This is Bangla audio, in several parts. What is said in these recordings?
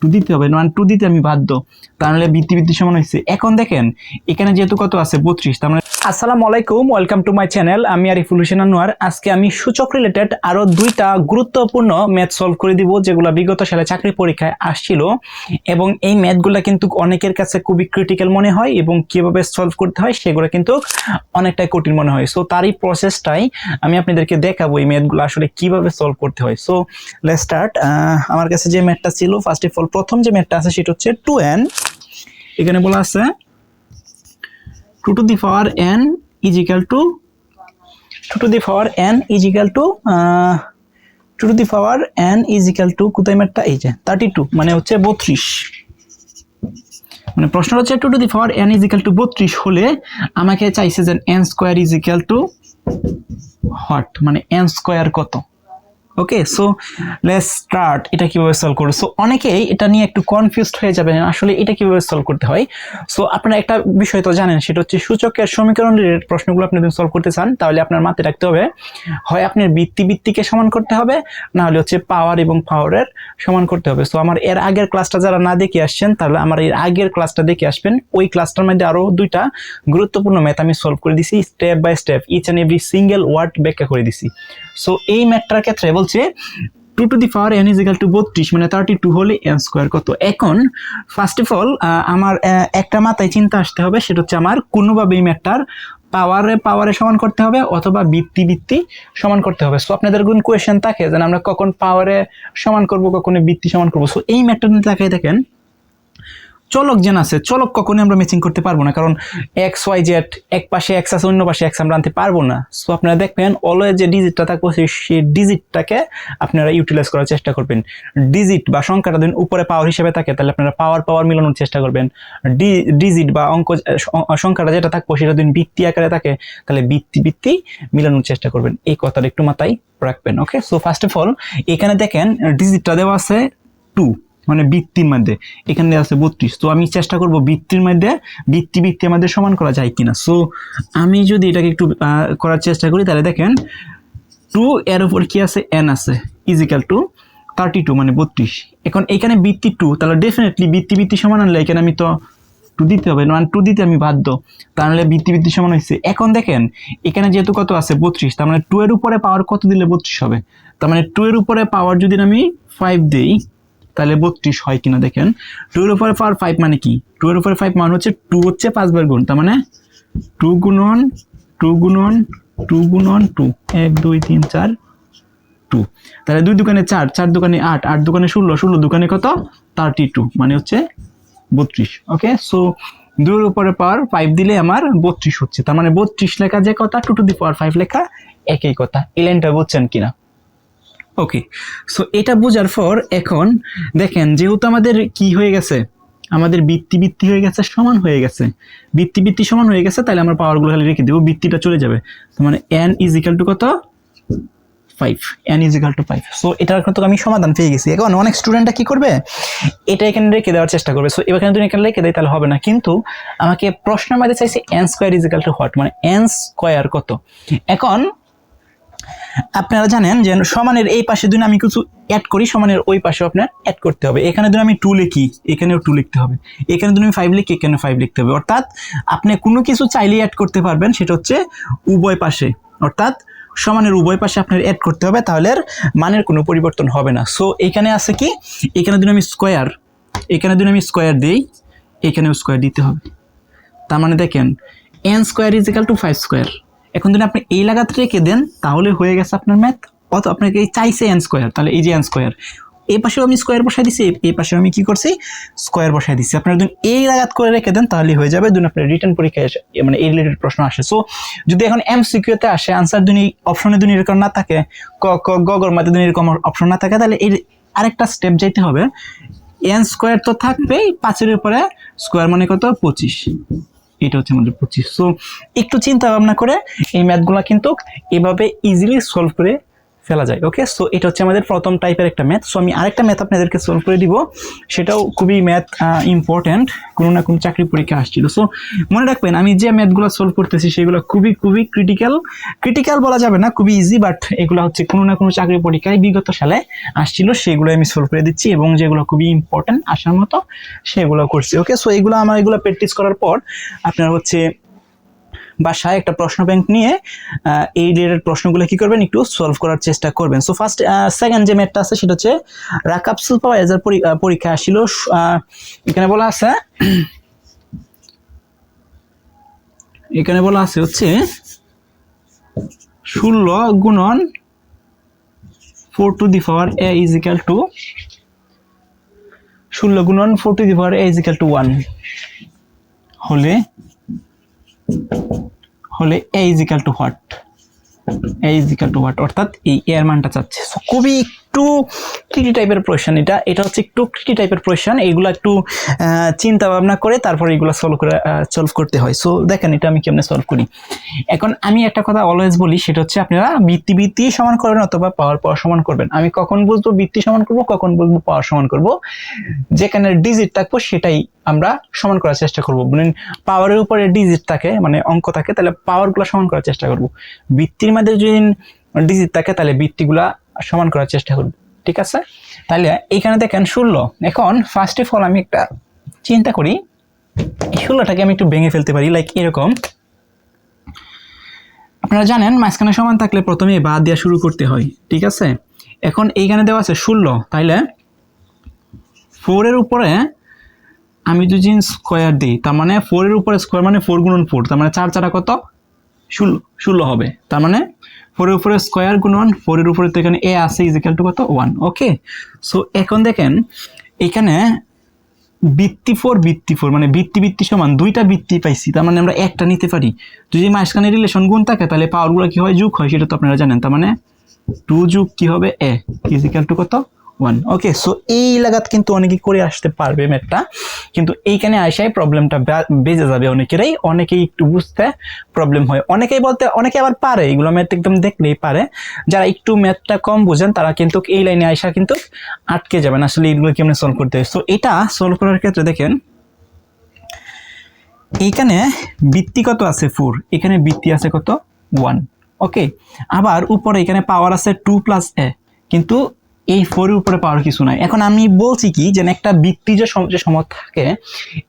টু দিতে হবে, মানে টু দিতে আমি বাধ্য, তাহলে বৃত্তি সমান হয়েছে। এখন দেখেন এখানে যেহেতু কত আছে 32, তার মানে আসসালামু আলাইকুম, ওয়েলকাম টু মাই চ্যানেল। আমি আরিফুল হোসেন আনোয়ার। আজকে আমি সূচক রিলেটেড আরো দুইটা গুরুত্বপূর্ণ ম্যাথ সলভ করে দিব, যেগুলো বিগত সালে চাকরি পরীক্ষায় আসছিল, এবং এই ম্যাথগুলো কিন্তু অনেকের কাছে খুবই ক্রিটিক্যাল মনে হয় এবং কিভাবে সলভ করতে হয় সেগুলো কিন্তু অনেকটাই কঠিন মনে হয়। সো তারই প্রসেসটাই আমি আপনাদেরকে দেখাবো, এই ম্যাথগুলো আসলে কিভাবে সলভ করতে হয়। So let's start. আমার কাছে যে ম্যাথটা ছিল, ফার্স্ট অফ অল প্রথম যে ম্যাথটা আছে সেটা হচ্ছে 2n। এখানে বলা আছে 2 to the power n is equal to 2 to the power n is equal to 2 to the power n is equal to কোথায় ম্যাথটা, এই যে 32, মানে হচ্ছে 32। মানে প্রশ্ন হচ্ছে 2 to the power n is equal to 32 হলে আমাকে চাইছে যে n square is equal to what, মানে n স্কয়ার কত। ওকে, সো লেটস স্টার্ট। এটা কিভাবে সলভ করব? সো অনেকেই এটা নিয়ে একটু কনফিউজড হয়ে যাবেন, আসলে এটা কিভাবে সলভ করতে হয়। সো আপনারা একটা বিষয় তো জানেন, সেটা হচ্ছে সূচকের সমীকরণ রিলেটেড প্রশ্নগুলো আপনি যদি সলভ করতে চান, তাহলে আপনার মাথায় রাখতে হবে হয় আপনার বৃত্তিকে সমান করতে হবে, না হলে হচ্ছে পাওয়ার এবং পাওয়ারের সমান করতে হবে। সো আমার এর আগের ক্লাসটা যারা না দেখে আসছেন, তাহলে আমার এর আগের ক্লাসটা দেখে আসবেন। ওই ক্লাসটার মধ্যে আরো দুইটা গুরুত্বপূর্ণ ম্যাথ আমি সলভ করে দিছি, step by step each and every single word ব্যাখ্যা করে দিছি। সো এই ম্যাথটার ক্ষেত্রে বলছে 2 to the power n is equal to 32, মানে 32 হলে n স্কয়ার কত। এখন ফার্স্ট অফ অল আমার একটা মাথায় চিন্তা আসতে হবে, সেটা হচ্ছে আমার কোনোভাবে এই ম্যাথটার পাওয়ারে সমান করতে হবে অথবা বৃত্তি সমান করতে হবে। সো আপনাদের কোন কোয়েশ্চেন থাকে যে আমরা কখন পাওয়ারে সমান করব, কখন বৃত্তি সমান করব। সো এই ম্যাথটা নিয়ে তাকাই দেখেন, চলক যেন আছে, চলক কখনোই আমরা ম্যাচিং করতে পারবো না, কারণ এক্স ওয়াই জেড, এক পাশে এক্স আছে অন্য পাশে এক্স আমরা আনতে পারবো না। সো আপনারা দেখবেন অলওয়েজ যে ডিজিটটা থাকবে সেই ডিজিটটাকে আপনারা ইউটিলাইজ করার চেষ্টা করবেন। ডিজিট বা সংখ্যাটা যদি উপরে পাওয়ার হিসেবে থাকে, তাহলে আপনারা পাওয়ার মিলানোর চেষ্টা করবেন। ডিজিট বা অঙ্ক সংখ্যাটা যেটা থাকবে সেটা যদি বৃত্তি আকারে থাকে, তাহলে বৃত্তি মিলানোর চেষ্টা করবেন। এই কথাটা একটু মাথায় রাখবেন। ওকে, সো ফার্স্ট অফ অল এখানে দেখেন ডিজিটটা দেওয়া আছে 2, মানে বৃত্তির মধ্যে, এখানে আছে 32। তো আমি চেষ্টা করব বৃত্তির মধ্যে বৃত্তি আমাদের সমান করা যায় কিনা। সো আমি যদি এটাকে একটু করার চেষ্টা করি, তাহলে দেখেন 2 এর উপর কি আছে, n আছে, ইজ ইকুয়াল টু 32, মানে 32। এখন এখানে বৃত্তি 2, তাহলে ডেফিনেটলি বৃত্তি সমান আনলে এখানে আমি তো 2 দিতে হবে, মানে 2 দিতে আমি বাধ্য, তাহলে বৃত্তি সমান হয়েছে। এখন দেখেন এখানে যেহেতু কত আছে 32, তার মানে 2 এর উপরে পাওয়ার কত দিলে 32 হবে। তার মানে 2 এর উপরে পাওয়ার যদি আমি 5 দিই, তাহলে 32 হয় কিনা দেখেন। 2 এর উপরে পাওয়ার 5 মানে কি, 2 এর উপরে 5 মানে হচ্ছে 2 হচ্ছে 5 বার গুণ, তার মানে 2 গুণন 2 গুণন 2 গুণন 2, 1 2 3 4 2, তাহলে 2 দোকানে 4, 4 দোকানে 8, 8 দোকানে 16, 16 দোকানে কত 32, মানে হচ্ছে 32। ওকে, সো 2 এর উপরে পাওয়ার 5 দিলে আমার 32 হচ্ছে, তার মানে 32 লেখা যে কথা, 2 টু দি পাওয়ার 5 লেখা একই কথা। এই লাইনটা বুঝছেন কিনা? ওকে, সো এটা বোঝার পর এখন দেখেন যেহেতু আমাদের কি হয়ে গেছে, আমাদের বৃত্তি হয়ে গেছে, সমান হয়ে গেছে, বৃত্তি সমান হয়ে গেছে, তাহলে আমরা পাওয়ারগুলো খালি রেখে দেবো, বৃত্তিটা চলে যাবে। তার মানে n ইজ ইকুয়াল টু কত, 5, n is equal to 5। So এটার কিন্তু আমি সমাধান পেয়ে গেছি। এখন অনেক স্টুডেন্টরা কি করবে, এটা এখানে রেখে দেওয়ার চেষ্টা করবে। সো এখানে যদি এখানে রেখে দেয় তাহলে হবে না, কিন্তু আমাকে প্রশ্নের মধ্যে চাইছে n square is equal to what, মানে n স্কয়ার কত। এখন আপনারা জানেন যে সমানের এই পাশে যদি আমি কিছু অ্যাড করি, সমানের ওই পাশে আপনার অ্যাড করতে হবে। এখানে যদি আমি 2 লিখি, এখানেও 2 লিখতে হবে, এখানে যদি আমি 5 লিখি, এখানে 5 লিখতে হবে। অর্থাৎ আপনি কোনো কিছু চাইলেই অ্যাড করতে পারবেন, সেটা হচ্ছে উভয় পাশে, অর্থাৎ সমানের উভয় পাশে আপনার অ্যাড করতে হবে, তাহলে মানের কোনো পরিবর্তন হবে না। সো এখানে আছে কি, এখানে যদি আমি স্কয়ার দিই, এখানেও স্কয়ার দিতে হবে। তার মানে দেখেন n square is equal to 5 square. এখন যদি আপনি এই লাগাতে রেখে দেন, তাহলে হয়ে গেছে আপনার ম্যাথ। অত আপনাকে চাইছে n স্কয়ার, তাহলে এই যে n স্কয়ার, এই পাশেও আমি স্কয়ার বসাই দিছি, এই পাশেও আমি কি করছি, স্কয়ার বসাই দিছি। আপনারা যদি এই লাগাত করে রেখে দেন, তাহলে হয়ে যাবে। যদি আপনার রিটার্ন পরীক্ষায় মানে এই রিলেটেড প্রশ্ন আসে, সো যদি এখন MCQ তে আসে আনসার যদি অপশনে যদি এরকম না থাকে, ক ক গ গর মধ্যে যদি এরকম অপশন না থাকে, তাহলে এই আরেকটা স্টেপ যাইতে হবে। n স্কয়ার তো থাকবেই, 5 এর উপরে স্কয়ার মানে কত, 25, এটা হচ্ছে আমাদের 25। সো একটু চিন্তা ভাবনা করে এই ম্যাথগুলো কিন্তু এভাবে ইজিলি সলভ করে ফেলা যায়। ওকে, সো এটা হচ্ছে আমাদের প্রথম টাইপের একটা ম্যাথ। সো আমি আরেকটা ম্যাথ আপনাদেরকে সলভ করে দিব, সেটাও খুবই ম্যাথ ইম্পর্ট্যান্ট, কোনো না কোনো চাকরি পরীক্ষা আসছিল। সো মনে রাখবেন আমি যে ম্যাথগুলো সলভ করতেছি সেগুলো খুবই খুবই ক্রিটিক্যাল বলা যাবে না, খুবই ইজি, বাট এগুলো হচ্ছে কোনো না কোনো চাকরি পরীক্ষায় বিগত সালে আসছিল, সেগুলো আমি সলভ করে দিচ্ছি এবং যেগুলো খুবই ইম্পর্ট্যান্ট আসার মতো সেগুলো করছি। ওকে, সো এগুলো আমার এগুলো প্র্যাকটিস করার পর আপনার হচ্ছে বাসায় একটা প্রশ্ন ব্যাংক নিয়ে এই রিলেটেড প্রশ্নগুলো কি করবেন, একটু সলভ করার চেষ্টা করবেন। সো ফার্স্ট সেকেন্ড যে ম্যাথটা আছে সেটা হচ্ছে রাকাব সুপারভাইজার পরীক্ষা আসছিল। এখানে বলা আছে হচ্ছে 16 গুণন 4 to the power a is equal to 16 গুণন 4 to the power a is equal to 1 হলে a is equal to what, a is equal to what, অর্থাৎ এই এর মানটা চাচ্ছে। সো খুবই একটু ট্রিকি টাইপের কোয়েশ্চেন, এটা হচ্ছে একটু ট্রিকি টাইপের কোয়েশ্চেন, এইগুলো একটু চিন্তা ভাবনা করে তারপর এইগুলো সলভ করতে হয়। সো দেখেন এটা আমি কেমনে সলভ করি। এখন আমি একটা কথা অলওয়েজ বলি, সেটা হচ্ছে আপনারা বৃত্তি সমান করবেন অথবা পাওয়ার সমান করবেন। আমি কখন বুঝবো বৃত্তি সমান করব, কখন বুঝবো পাওয়ার সমান করব, যেখানে ডিজিট থাকবো সেটাই আমরা সমান করার চেষ্টা করব। বলেন পাওয়ারের উপরে ডিজিট থাকে, মানে অঙ্ক থাকে, তাহলে পাওয়ারগুলো সমান করার চেষ্টা করব। বৃত্তির মধ্যে যদি ডিজিট থাকে তাহলে বৃত্তিগুলা সমান করার চেষ্টা করব। ঠিক আছে, তাহলে এইখানে দেখেন 16। এখন ফার্স্ট অফ অল আমি একটা চিন্তা করি, এই 16টাকে আমি একটু ভেঙে ফেলতে পারি, লাইক এরকম। আপনারা জানেন মাঝখানে সমান থাকলে প্রথমে বাদ দেওয়া শুরু করতে হয়। ঠিক আছে, এখন এইখানে দেওয়া আছে 16, তাইলে 4 এর উপরে আমি যদি স্কোয়ার দিই, তার মানে 4 এর উপরে স্কোয়ার মানে 4 গুণন 4, তার মানে 4 4 কত 16 হবে। তার মানে 4 এর উপরে স্কোয়ার গুণন 4 এর উপরে, তো এখানে a আছে ইজ ইকুয়াল টু কত 1। ওকে, সো এখন দেখেন এখানে বৃত্তি 4 মানে বৃত্তি সমান, দুইটা বৃত্তি পাইছি, তার মানে আমরা একটা নিতে পারি। যদি মাঝখানে রিলেশন গুণ থাকে তাহলে পাওয়ারগুলো কি হয়, যোগ হয়, সেটা তো আপনারা জানেন। তার মানে 2 যোগ কি হবে a ইজ ইকুয়াল টু কত 1। ওকে, সো এই লাগাত কিন্তু অনেকে করে আসতে পারবে ম্যাথটা, কিন্তু এইখানে আসায় প্রবলেমটা বেজে যাবে অনেকেই একটু বুঝতে প্রবলেম হয়, অনেকে আবার পারে এগুলো ম্যাথ একদম দেখলেই পারে। যারা একটু ম্যাথটা কম বুঝেন তারা কিন্তু এই লাইনে আসা কিন্তু আটকে যাবেন, আসলে এইগুলো কেমনে সলভ করতে হয়। সো এটা সলভ করার ক্ষেত্রে দেখেন এইখানে বৃত্তি কত আছে 4, এখানে বৃত্তি আছে কত 1। ওকে, আবার উপরে এখানে পাওয়ার আছে 2 প্লাস a, কিন্তু এই 4 এর উপরে পাওয়ার কিছু নাই। এখন আমি বলছি কি, যে একটা বৃত্তি যে সম থাকে,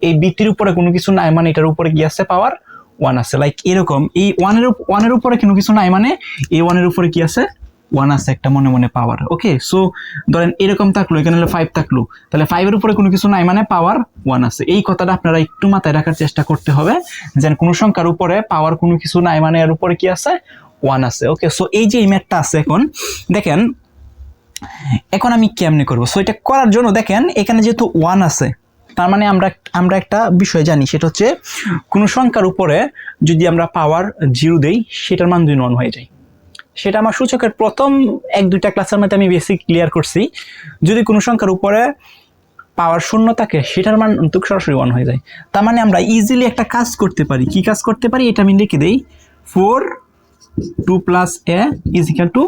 এই বৃত্তির উপরে কোনো কিছু নাই, মানে এটার উপরে কি আছে পাওয়ার 1 আছে, লাইক এরকম। এই 1 এর উপরে কোনো কিছু নাই, মানে এই 1 এর উপরে কি আছে 1 আছে একটা মনে মনে পাওয়ার। ওকে, সো ধরেন এরকম থাকলো, এখানে হলো 5 থাকলো, তাহলে 5 এর উপরে কোনো কিছু নাই মানে পাওয়ার 1 আছে। এই কথাটা আপনারা একটু মাথায় রাখার চেষ্টা করতে হবে, যেন কোনো সংখ্যার উপরে পাওয়ার কোনো কিছু নাই মানে এর উপরে কি আছে 1 আছে। ওকে, সো এই যে ম্যাথটা আছে, এখন দেখেন এখন আমি কেমনে করব। সো এটা করার জন্য দেখেন এখানে যেহেতু 1 আছে, তার মানে আমরা একটা বিষয় জানি, সেটা হচ্ছে কোনো সংখ্যার উপরে যদি আমরা পাওয়ার 0 দেই, সেটার মান 2 1 হয়ে যায়। সেটা আমার সূচকের প্রথম 1-2টা ক্লাসের মধ্যে আমি বেসিক ক্লিয়ার করছি। যদি কোনো সংখ্যার উপরে পাওয়ার 0 থাকে, সেটার মান কিন্তু সরাসরি 1 হয়ে যায়। তার মানে আমরা ইজিলি একটা কাজ করতে পারি। কি কাজ করতে পারি, এটা আমি লিখে দেই, 4 2 plus a is equal to,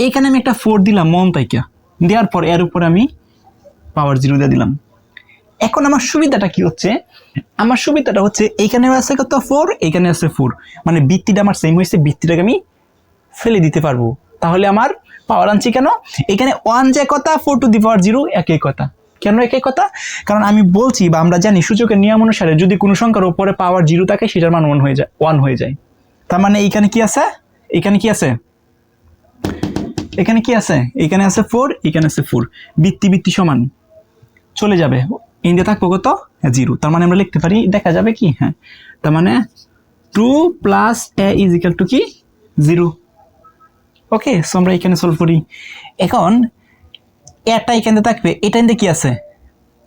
এইখানে আমি একটা 4 দিলাম মন তাইকা, দেওয়ার পর এর উপরে আমি পাওয়ার 0 দিয়ে দিলাম। এখন আমার সুবিধাটা কি হচ্ছে, আমার সুবিধাটা হচ্ছে এইখানে আছে কত 4, এইখানে আছে 4, মানে বৃত্তিটা আমার সেম হয়েছে, বৃত্তিটাকে আমি ফেলে দিতে পারবো। তাহলে আমার পাওয়ার আনছি কেন, এখানে 1 যে কথা 4 টু দি পাওয়ার 0 একই কথা। কেন একই কথা, কারণ আমি বলছি বা আমরা জানি সূচকের নিয়ম অনুসারে যদি কোনো সংখ্যার উপরে পাওয়ার 0 থাকে, সেটার মান 1 হয়ে যায়। তার মানে এইখানে কি আছে, এখানে কি আছে, এখানে কি আছে, এখানে আছে 4, এখানে আছে 4, বৃত্তি সমান চলে যাবে, ইন্ডিয়া থাকবো কত 0। তার মানে আমরা লিখতে পারি, দেখা যাবে কি, হ্যাঁ, তার মানে 2 plus a is equal to কি 0। ওকে, সো আমরা এখানে সলভ করি। এখন এটা এখানে থাকবে, এটা এখানে কি আছে,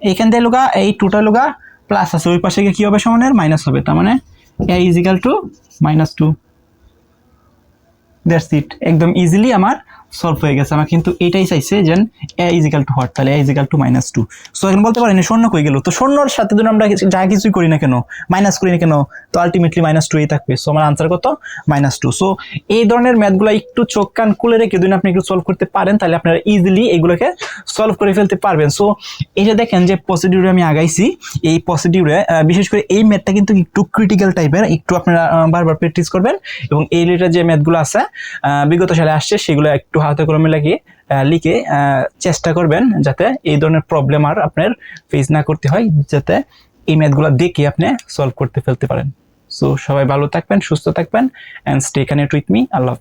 এখান দিয়ে লোগা এই 2টা লোগা প্লাস আছে, ওই পাশে কি হবে সমানের মাইনাস হবে, তার মানে a is equal to -2। That's it, একদম ইজিলি আমার সলভ হয়ে গেছে আমার, কিন্তু এটাই চাইছে যে এ ইজিক্যাল টু হট, তাহলে এ ইজিক্যাল টু -2। সো এখন বলতে পারেন শূন্য কই গেল, তো শূন্যর সাথে যদি আমরা যা কিছুই করি না কেন, মাইনাস করি না কেন, তো আলটিমেটলি -2 থাকবে। সো আমার আনসার কত? -2। সো এই ধরনের ম্যাথগুলো একটু চোখ কান খুলে রেখে যদি আপনি একটু সলভ করতে পারেন, তাহলে আপনারা ইজিলি এগুলোকে সলভ করে ফেলতে পারবেন। সো এই যে দেখেন যে প্রসিডিউরে আমি আগাইছি, এই প্রসিডিউরে বিশেষ করে এই ম্যাথটা কিন্তু একটু ক্রিটিক্যাল টাইপের, একটু আপনারা বারবার প্র্যাকটিস করবেন এবং এই রিলেটেড যে ম্যাথগুলো আছে বিগত সালে আসছে সেগুলো একটু হাতে কলমে লাগিয়ে লিখে চেষ্টা করবেন যাতে এই ধরনের প্রবলেম আর আপনার ফেস না করতে হয়, যাতে এই ম্যাথগুলো দেখে আপনি সলভ করতে ফেলতে পারেন। সো সবাই ভালো থাকবেন, সুস্থ থাকবেন, and stay connected with me. আল্লাহ হাফেজ।